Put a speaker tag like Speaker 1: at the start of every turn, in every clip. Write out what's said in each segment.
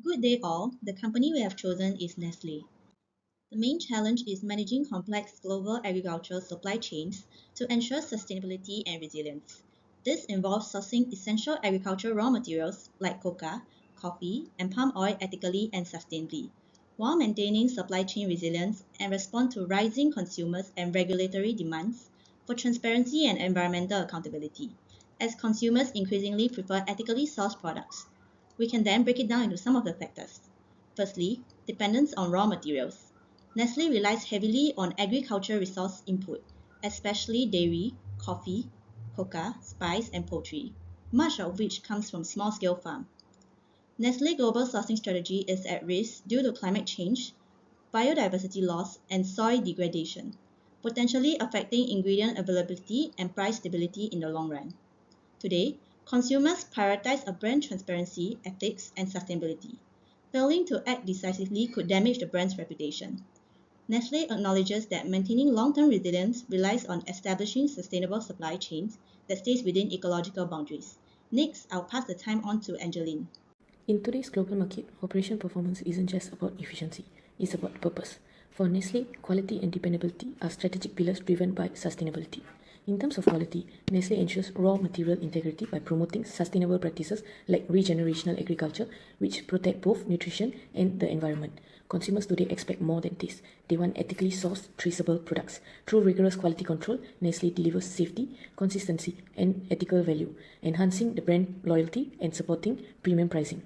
Speaker 1: Good day all, the company we have chosen is Nestle. The main challenge is managing complex global agricultural supply chains to ensure sustainability and resilience. This involves sourcing essential agricultural raw materials like cocoa, coffee, and palm oil ethically and sustainably, while maintaining supply chain resilience and respond to rising consumers and regulatory demands for transparency and environmental accountability. As consumers increasingly prefer ethically sourced products, we can then break it down into some of the factors. Firstly, dependence on raw materials. Nestle relies heavily on agricultural resource input, especially dairy, coffee, cocoa, spice, and poultry, much of which comes from small-scale farms. Nestle global sourcing strategy is at risk due to climate change, biodiversity loss, and soil degradation, potentially affecting ingredient availability and price stability in the long run. Today, consumers prioritize a brand transparency, ethics, and sustainability. Failing to act decisively could damage the brand's reputation. Nestle acknowledges that maintaining long-term resilience relies on establishing sustainable supply chains that stays within ecological boundaries. Next, I'll pass the time on to Angeline.
Speaker 2: In today's global market, operation performance isn't just about efficiency, it's about purpose. For Nestle, quality and dependability are strategic pillars driven by sustainability. In terms of quality, Nestle ensures raw material integrity by promoting sustainable practices like regenerational agriculture, which protect both nutrition and the environment. Consumers today expect more than this. They want ethically sourced, traceable products. Through rigorous quality control, Nestle delivers safety, consistency, and ethical value, enhancing the brand loyalty and supporting premium pricing.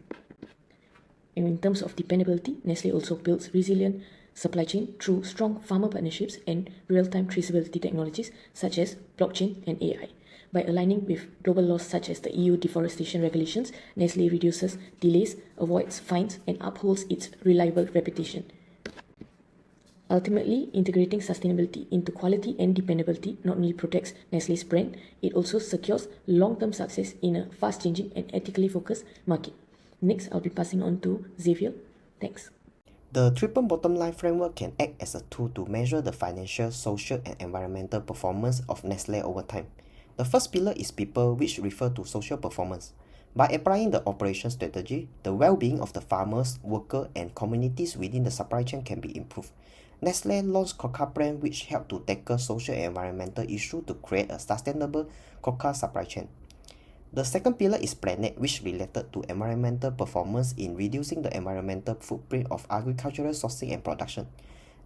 Speaker 2: And in terms of dependability, Nestle also builds resilient supply chain through strong farmer partnerships and real-time traceability technologies such as blockchain and AI. By aligning with global laws such as the EU deforestation regulations, Nestle reduces delays, avoids fines, and upholds its reliable reputation. Ultimately, integrating sustainability into quality and dependability not only protects Nestle's brand, it also secures long-term success in a fast-changing and ethically focused market. Next, I'll be passing on to Xavier. Thanks.
Speaker 3: The triple bottom line framework can act as a tool to measure the financial, social, and environmental performance of Nestle over time. The first pillar is people, which refer to social performance. By applying the operation strategy, the well-being of the farmers, workers, and communities within the supply chain can be improved. Nestle launched cocoa brand, which helped to tackle social and environmental issues to create a sustainable cocoa supply chain. The second pillar is planet, which related to environmental performance in reducing the environmental footprint of agricultural sourcing and production.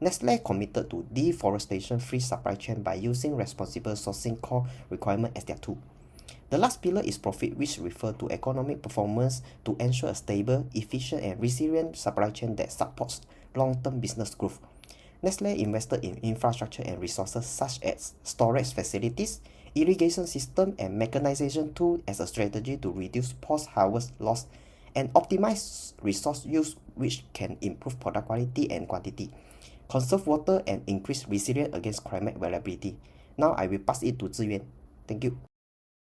Speaker 3: Nestle committed to deforestation-free supply chain by using responsible sourcing core requirement as their tool. The last pillar is profit, which refer to economic performance to ensure a stable, efficient, and resilient supply chain that supports long-term business growth. Nestle invested in infrastructure and resources such as storage facilities, irrigation system, and mechanization tool as a strategy to reduce post-harvest loss and optimize resource use, which can improve product quality and quantity, conserve water, and increase resilience against climate variability. Now I will pass it to Ziyuan. Thank you.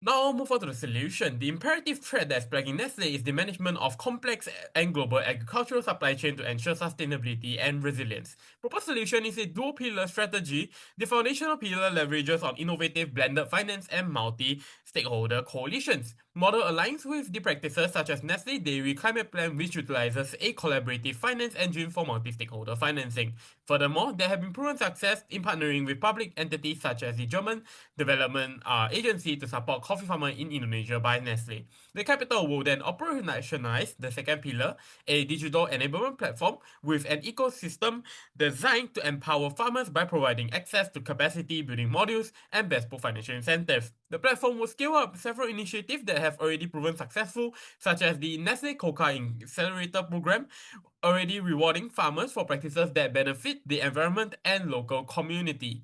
Speaker 4: Now I'll move on to the solution. The imperative threat that's plaguing Nestle is the management of complex and global agricultural supply chain to ensure sustainability and resilience. Proposed solution is a dual-pillar strategy. The foundational pillar leverages on innovative blended finance and multi-stakeholder coalitions. Model aligns with the practices such as Nestle Dairy Climate Plan, which utilizes a collaborative finance engine for multi-stakeholder financing. Furthermore, there have been proven success in partnering with public entities such as the German Development Agency to support coffee farmers in Indonesia by Nestle. The capital will then operationalize the second pillar, a digital enablement platform with an ecosystem designed to empower farmers by providing access to capacity building modules and bespoke financial incentives. The platform will scale up several initiatives that have already proven successful, such as the Nestle Cocoa Accelerator program, already rewarding farmers for practices that benefit the environment and local community.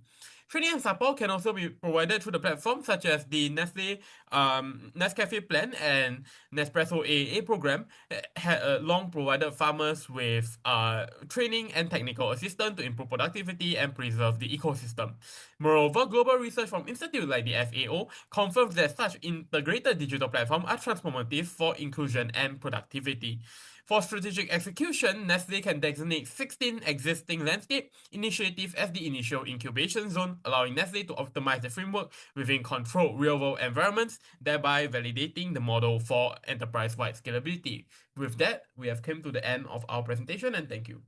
Speaker 4: Training and support can also be provided through the platform, such as the Nestle Nescafe Plan and Nespresso AA program, had long provided farmers with training and technical assistance to improve productivity and preserve the ecosystem. Moreover, global research from institutes like the FAO confirms that such integrated digital platforms are transformative for inclusion and productivity. For strategic execution, Nestle can designate 16 existing landscape initiatives as the initial incubation zone, allowing Nestle to optimize the framework within controlled real-world environments thereby validating the model for enterprise-wide scalability. With that, we have come to the end of our presentation, and thank you.